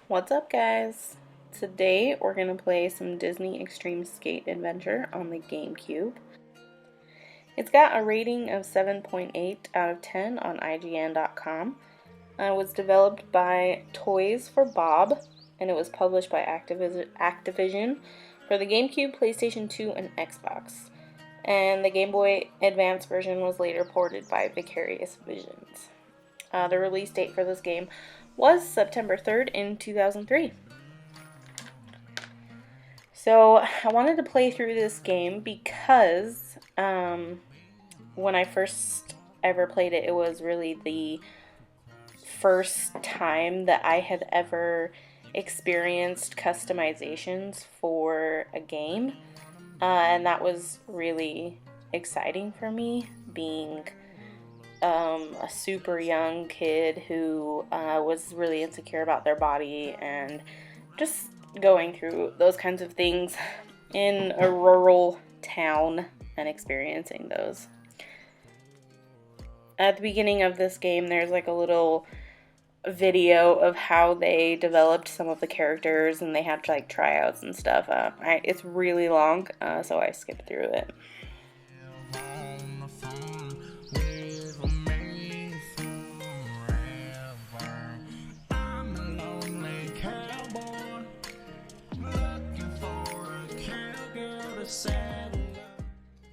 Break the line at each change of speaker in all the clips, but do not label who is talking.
What's up, guys? Today we're going to play some Disney Extreme Skate Adventure on the GameCube. It's got a rating of 7.8 out of 10 on IGN.com. It was developed by Toys for Bob, and it was published by Activision for the GameCube, PlayStation 2, and Xbox. And the Game Boy Advance version was later ported by Vicarious Visions. The release date for this game was September 3rd in 2003. So I wanted to play through this game because when I first ever played it, it was really the first time that I had ever experienced customizations for a game. And that was really exciting for me, being a super young kid who was really insecure about their body and just going through those kinds of things in a rural town and experiencing those. At the beginning of this game, there's like a little video of how they developed some of the characters, and they had like tryouts and stuff. It's really long, so I skipped through it.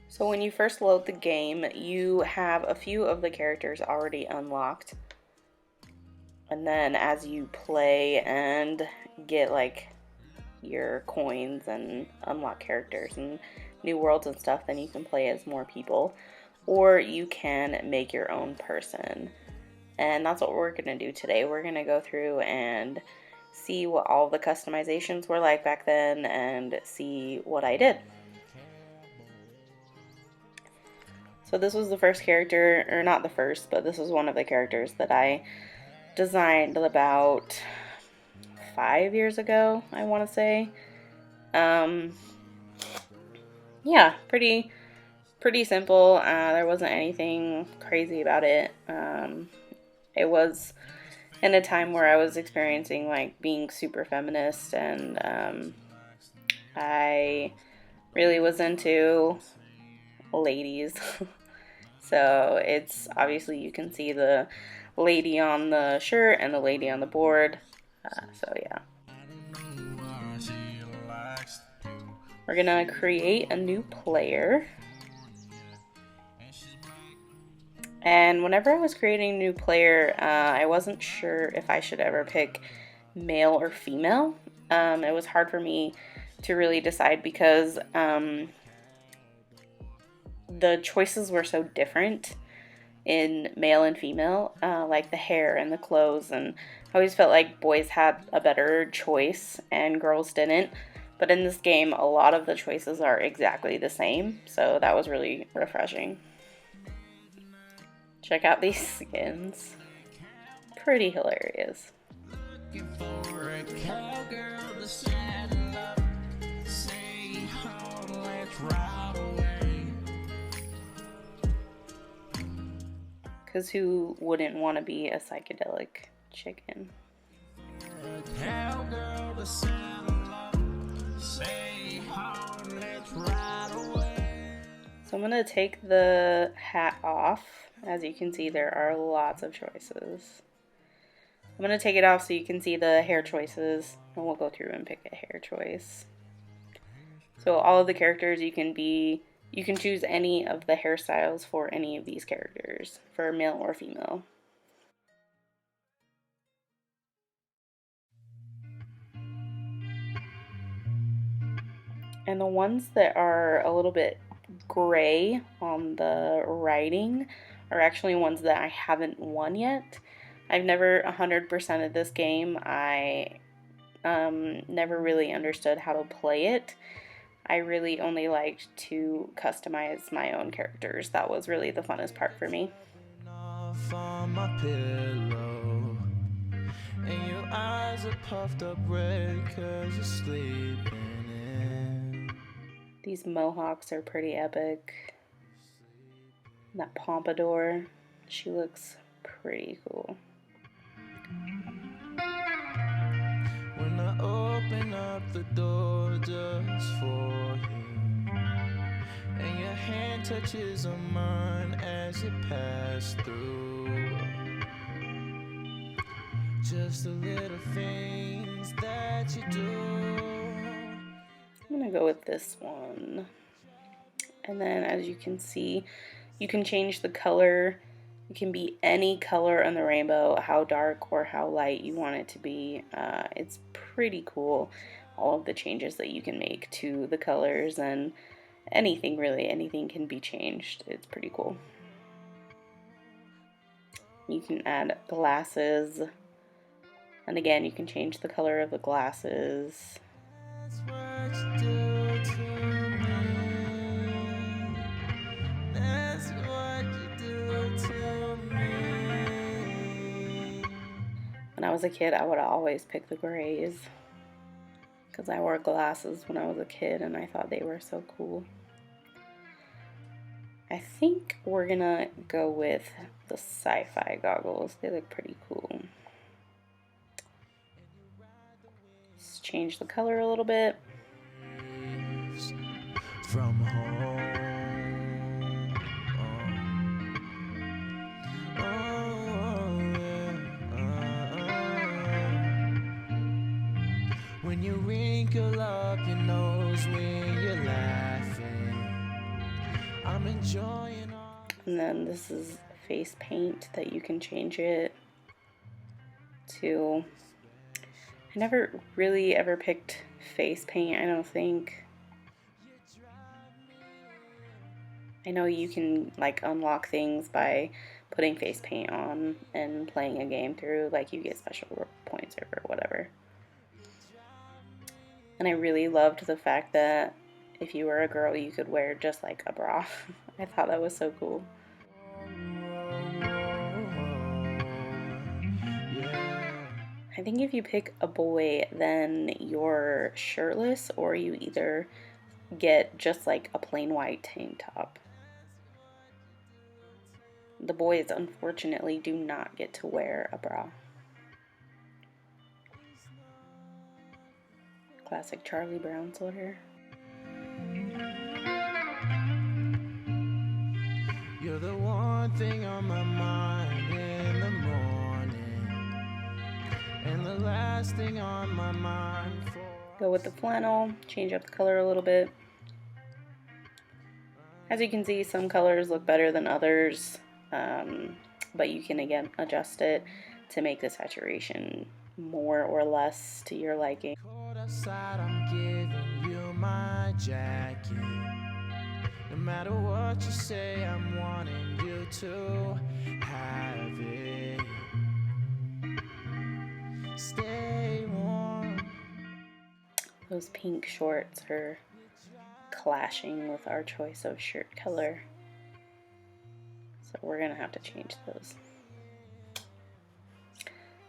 So when you first load the game, you have a few of the characters already unlocked. And then as you play and get like your coins and unlock characters and new worlds and stuff, then you can play as more people. Or you can make your own person. And that's what we're going to do today. We're going to go through and see what all the customizations were like back then and see what I did. So this was the first character, or not the first, but this was one of the characters that I designed about 5 years ago, I want to say. Yeah, pretty simple. There wasn't anything crazy about it. It was in a time where I was experiencing like being super feminist, and I really was into ladies. So it's obviously, you can see the lady on the shirt and the lady on the board. So yeah. We're gonna create a new player. And whenever I was creating a new player, I wasn't sure if I should ever pick male or female. It was hard for me to really decide because the choices were so different in male and female, like the hair and the clothes, and I always felt like boys had a better choice and girls didn't. But in this game, a lot of the choices are exactly the same, so that was really refreshing. Check out these skins. Pretty hilarious. Because who wouldn't want to be a psychedelic chicken? So I'm going to take the hat off. As you can see, there are lots of choices. I'm going to take it off so you can see the hair choices, and we'll go through and pick a hair choice. So all of the characters, you can choose any of the hairstyles for any of these characters, for male or female. And the ones that are a little bit gray on the writing are actually ones that I haven't won yet. I've never 100%ed this game. I never really understood how to play it. I really only liked to customize my own characters. That was really the funnest part for me. And your eyes are puffed up red 'cause you're sleeping in. These mohawks are pretty epic. And that pompadour, she looks pretty cool.
up the door just for you, and your hand touches on mine as it passed through. Just the little things that you do.
I'm gonna go with this one. And then as you can see, you can change the color. It can be any color on the rainbow, how dark or how light you want it to be. It's pretty cool, all of the changes that you can make to the colors, and anything really, anything can be changed. It's pretty cool. You can add glasses, and again, you can change the color of the glasses.
That's what you do to me. That's what you do to me.
When I was a kid, I would always pick the grays because I wore glasses when I was a kid and I thought they were so cool. I think we're gonna go with the sci-fi goggles. They look pretty cool. Let's change the color a little bit.
From home. When you wrinkle up your nose when you're laughing, I'm enjoying all.
And then this is face paint that you can change it to. I never really ever picked face paint, I don't think. I know you can like unlock things by putting face paint on and playing a game through, like you get special points or whatever. And I really loved the fact that if you were a girl, you could wear just like a bra. I thought that was so cool. I think if you pick a boy, then you're shirtless, or you either get just like a plain white tank top. The boys, unfortunately, do not get to wear a bra. Classic Charlie Brown sweater.
You're the one thing on my mind in the morning, and the last thing on my mind for.
Go with the flannel, change up the color a little bit. As you can see, some colors look better than others, but you can again adjust it to make the saturation more or less to your liking.
Cold outside, I'm giving you my jacket. No matter what you say, I'm wanting you to have it. Stay warm.
Those pink shorts are clashing with our choice of shirt color, so we're gonna have to change those.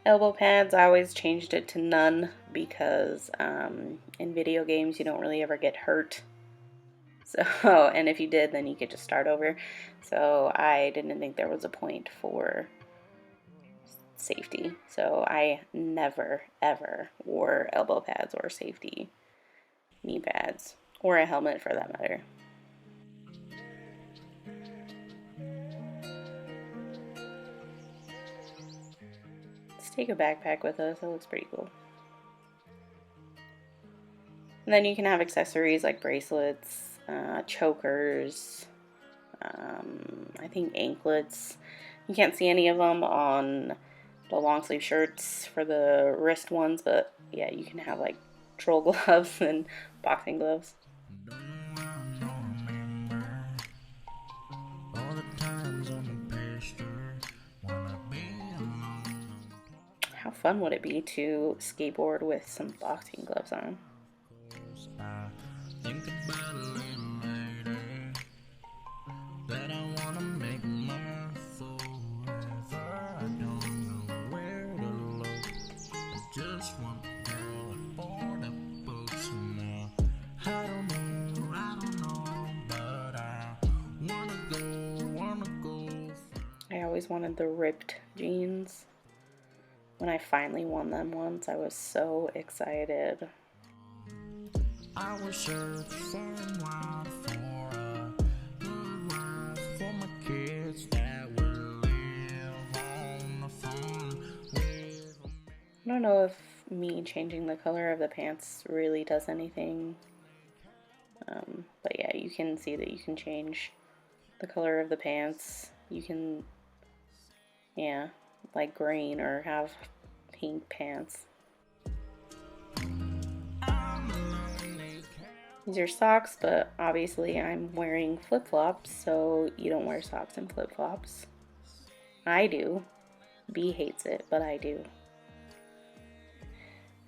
Elbow pads, I always changed it to none because in video games you don't really ever get hurt. So, and if you did, then you could just start over. So I didn't think there was a point for safety. So I never, ever wore elbow pads or safety knee pads, or a helmet for that matter. Let's take a backpack with us. It looks pretty cool. And then you can have accessories like bracelets, chokers, I think anklets. You can't see any of them on the long sleeve shirts for the wrist ones, but yeah, you can have like troll gloves and boxing gloves. How fun would it be to skateboard with some boxing gloves on? I always wanted the ripped jeans. When I finally won them once, I was so excited.
I will search far and wide for a good life for my kids that will live on the farm with me.
I don't know if me changing the color of the pants really does anything. But yeah, you can see that you can change the color of the pants. You can, yeah, like green or have pink pants. These are socks, but obviously I'm wearing flip-flops, so you don't wear socks and flip-flops. I do. B hates it, but I do.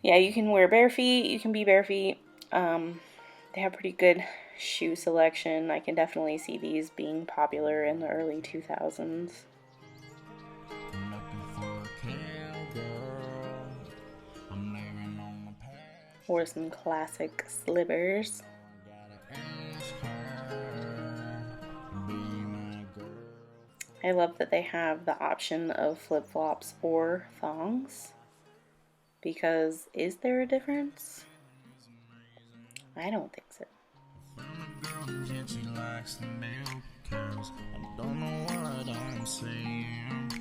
Yeah, you can wear bare feet, you can be bare feet. They have pretty good shoe selection. I can definitely see these being popular in the early 2000s. Or some classic slippers. I love that they have the option of flip-flops or thongs. Because is there a difference? I don't think so.
I don't know what I'm saying,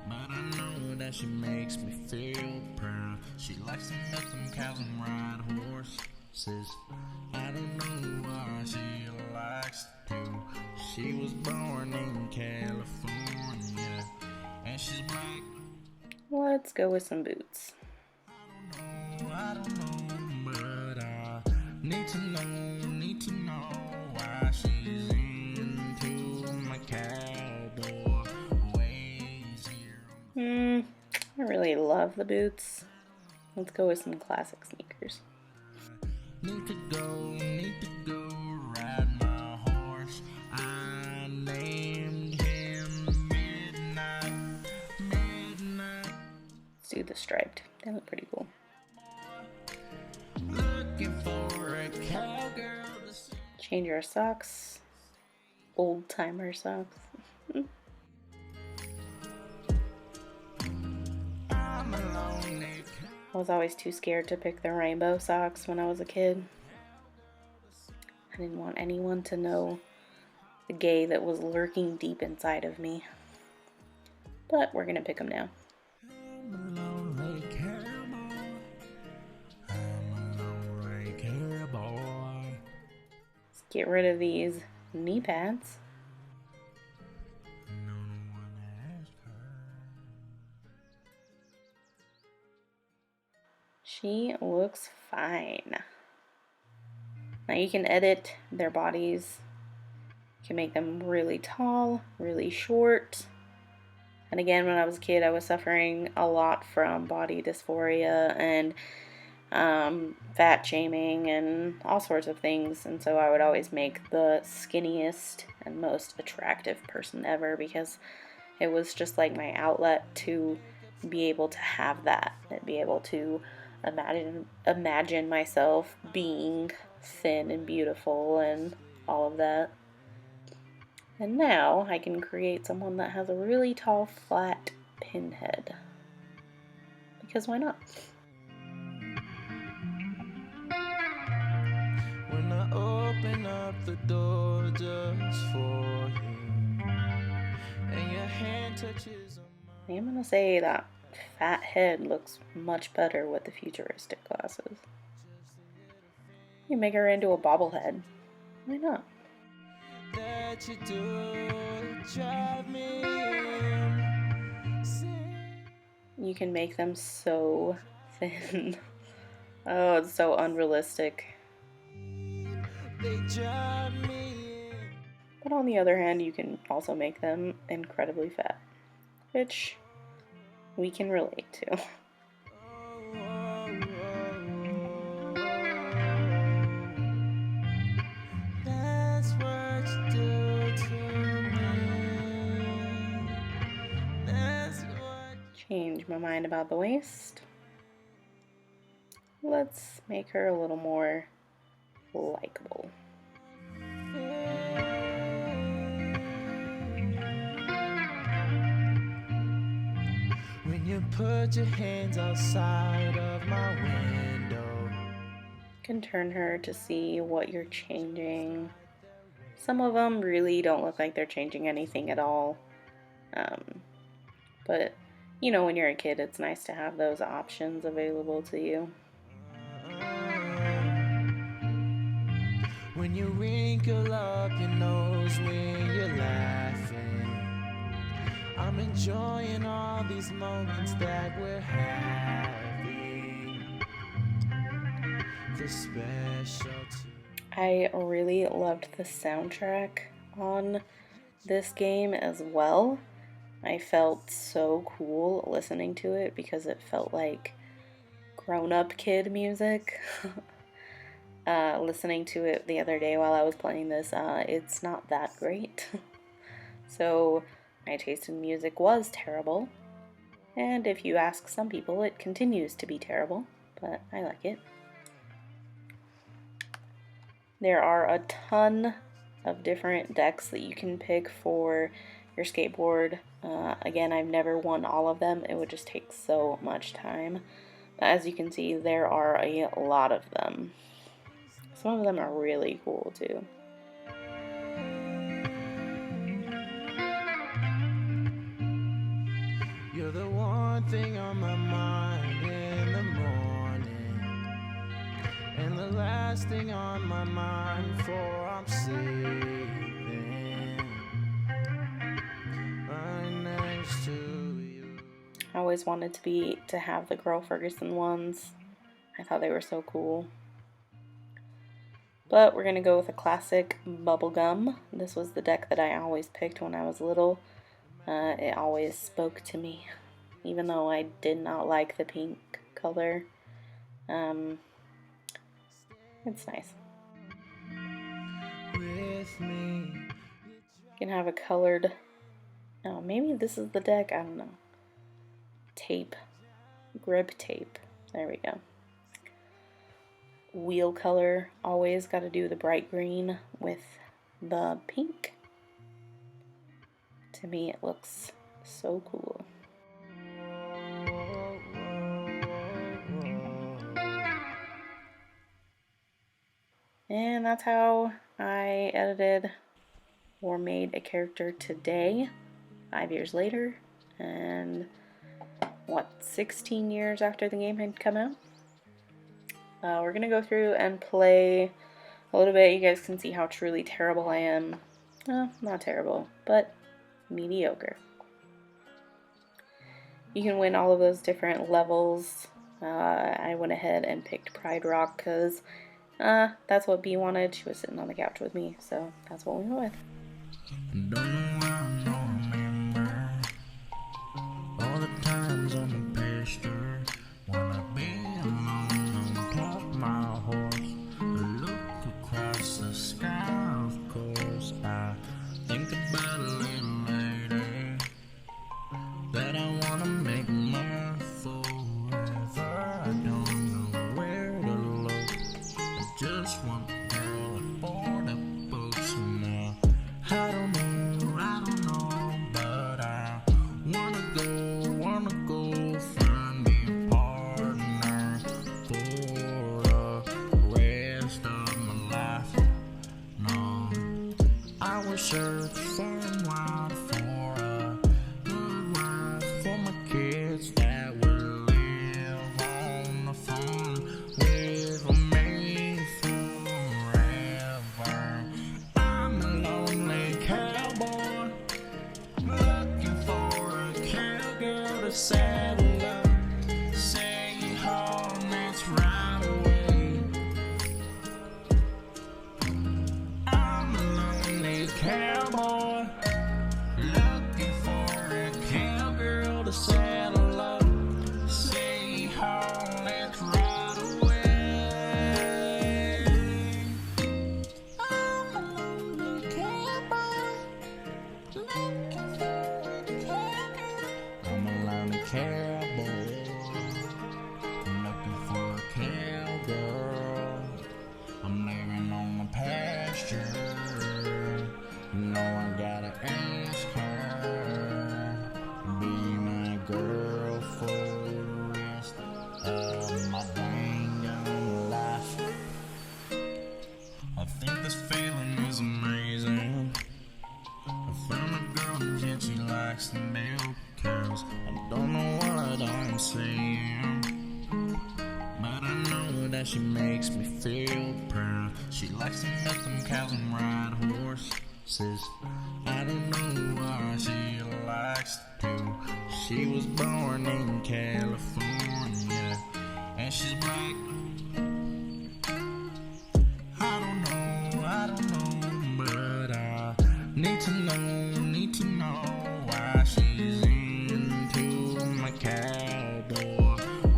but I know that she makes me feel proud. She likes to milk them cows and ride horses. I don't know why she likes to. She was born in California, and she's black.
Let's go with some boots.
I don't know, but I need to know why she's into my cowboy ways here.
I really love the boots. Let's go with some classic sneakers.
Need to go ride my horse. I named him Midnight.
Let's do the striped. They look pretty cool.
Looking for a cowgirl.
Change our socks. Old timer socks. I was always too scared to pick the rainbow socks when I was a kid. I didn't want anyone to know the gay that was lurking deep inside of me. But we're gonna pick them now. Let's get rid of these knee pads. She looks fine. Now you can edit their bodies. You can make them really tall, really short. And again, when I was a kid, I was suffering a lot from body dysphoria and fat shaming and all sorts of things. And so I would always make the skinniest and most attractive person ever because it was just like my outlet to be able to have that and be able to imagine myself being thin and beautiful and all of that. And now I can create someone that has a really tall, flat pinhead. Because why not?
When I open up the door just for you, and your hand touches
I am going to say that fat head looks much better with the futuristic glasses. You make her into a bobblehead. Why not?
that you do drive me insane.
You can make them so thin. Oh, it's so unrealistic.
They drive me in.
But on the other hand, you can also make them incredibly fat, which we can relate to.
That's what you do to me. That's what.
Change my mind about the waist. Let's make her a little more likable.
When you put your hands outside of my window.
can turn her to see what you're changing. Some of them really don't look like they're changing anything at all. But, you know, when you're a kid, it's nice to have those options available to you.
When you wrinkle up your nose when you're laughing, I'm enjoying all these moments that we're having. The specialty.
I really loved the soundtrack on this game as well. I felt so cool listening to it because it felt like grown-up kid music. Listening to it the other day while I was playing this, it's not that great. So my taste in music was terrible. And if you ask some people, it continues to be terrible, but I like it. There are a ton of different decks that you can pick for your skateboard. Again, I've never won all of them. It would just take so much time. But as you can see, there are a lot of them. Some of them are really cool too.
You're the one thing on my mind in the morning, and the last thing on my mind before I'm sleeping, right next to you.
I always wanted to have the Girl Ferguson ones. I thought they were so cool. But we're gonna go with a classic Bubblegum. This was the deck that I always picked when I was little. It always spoke to me, even though I did not like the pink color. It's nice.
With me.
You can have a colored, oh, maybe this is the deck, I don't know. Tape, grip tape, there we go. Wheel color, always got to do the bright green with the pink. To me it looks so cool. And that's how I edited or made a character today, 5 years later, and what, 16 years after the game had come out. We're gonna go through and play a little bit. You guys can see how truly terrible I am. Not terrible, but mediocre. You can win all of those different levels. I went ahead and picked Pride Rock because that's what Bea wanted. She was sitting on the couch with me, so that's what we went with.
Don't know why I don't remember all the times on the pasture when I've been alone on top of my horse. Look across the sky, of course. I think about a little lady that I wanna make mine forever. I don't know where to look. I just want a girl aboard a boat somehow. I don't know, but I wanna go find me a partner for the rest of my life. No, I will search far and wide for a good wife for my kids that will live on the farm with me forever. I'm a lonely cowboy looking for a cowgirl to saddle up. Say home, that's right away. I'm a lonely cowboy looking for a cowgirl to saddle up. Say home, that's right away. I'm a lonely cowboy looking for a cowgirl. I'm a lonely cowboy looking for a cowgirl. I'm living on the pasture. You know I gotta ask her to be my girl for the rest of my dang young life. that she makes me feel proud. She likes to milk them cows and ride horses. I don't know why she likes to. She was born in California and she's black. I don't know, but I need to know why she's into my cowboy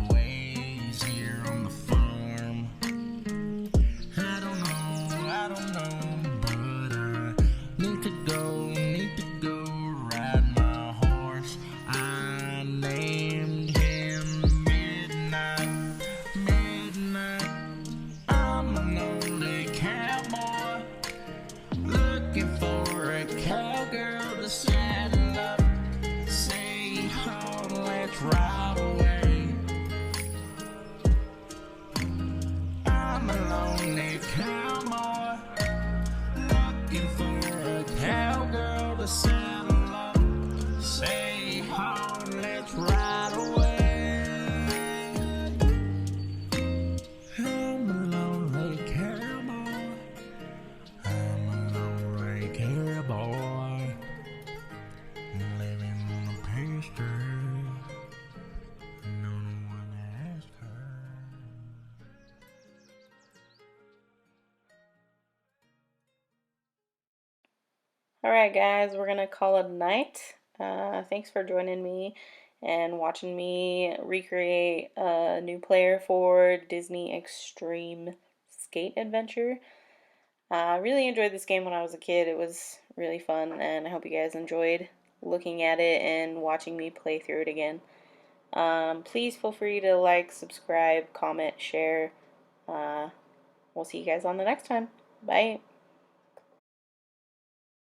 ways here on the farm. I don't know, but I need to go ride my horse. I named him Midnight. I'm a lonely cowboy looking for a cowgirl to saddle up. Say, oh, let's ride away. I'm a lonely cowboy looking for a cowgirl to saddle up. Say, oh, let's ride away. I'm a lonely cowboy. I'm a lonely cowboy living on a pasture. No one to ask her.
Alright guys, we're gonna call it a night. Thanks for joining me and watching me recreate a new player for Disney Extreme Skate Adventure. I really enjoyed this game when I was a kid. It was really fun, and I hope you guys enjoyed looking at it and watching me play through it again. Please feel free to like, subscribe, comment, share. We'll see you guys on the next time. Bye.